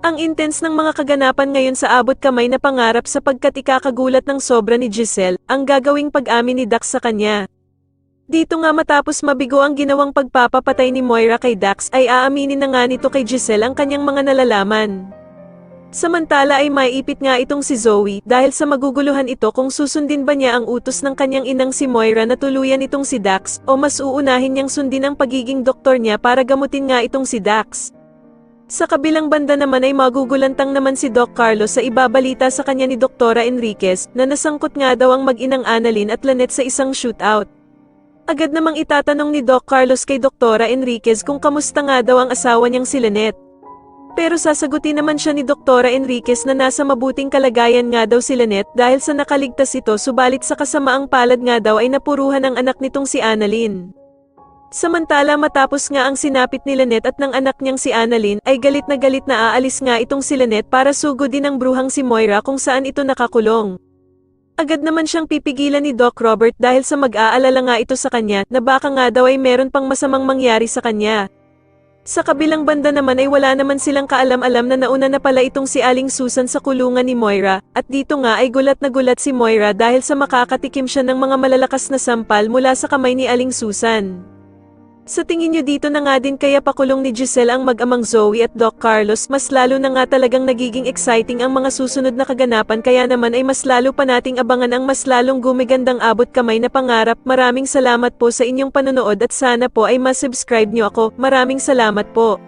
Ang intense ng mga kaganapan ngayon sa abot kamay na pangarap sapagkat ikakagulat ng sobra ni Giselle, ang gagawing pag-amin ni Dax sa kanya. Dito nga matapos mabigo ang ginawang pagpapapatay ni Moira kay Dax ay aaminin na nga nito kay Giselle ang kanyang mga nalalaman. Samantala ay maiipit nga itong si Zoe dahil sa maguguluhan ito kung susundin ba niya ang utos ng kanyang inang si Moira na tuluyan itong si Dax o mas uunahin niyang sundin ang pagiging doktor niya para gamutin nga itong si Dax. Sa kabilang banda naman ay magugulantang naman si Doc Carlos sa ibabalita sa kanya ni Doktora Enriquez na nasangkot nga daw ang mag-inang Annalyn at Lynette sa isang shootout. Agad namang itatanong ni Doc Carlos kay Doktora Enriquez kung kamusta nga daw ang asawa niyang si Lynette. Pero sasagutin naman siya ni Doktora Enriquez na nasa mabuting kalagayan nga daw si Lynette dahil sa nakaligtas ito subalit sa kasamaang palad nga daw ay napuruhan ang anak nitong si Annalyn. Samantala matapos nga ang sinapit ni Lynette at ng anak niyang si Annalyn ay galit na aalis nga itong si Lynette para sugodin ang bruhang si Moira kung saan ito nakakulong. Agad naman siyang pipigilan ni Doc Robert dahil sa mag-aalala nga ito sa kanya na baka nga daw ay meron pang masamang mangyari sa kanya. Sa kabilang banda naman ay wala naman silang kaalam-alam na nauna na pala itong si Aling Susan sa kulungan ni Moira, at dito nga ay gulat na gulat si Moira dahil sa makakatikim siya ng mga malalakas na sampal mula sa kamay ni Aling Susan. Sa tingin niyo dito na nga din kaya pakulong ni Giselle ang mag-amang Zoe at Doc Carlos, mas lalo na nga talagang nagiging exciting ang mga susunod na kaganapan kaya naman ay mas lalo pa nating abangan ang mas lalong gumigandang abot kamay na pangarap. Maraming salamat po sa inyong panonood at sana po ay masubscribe niyo ako. Maraming salamat po.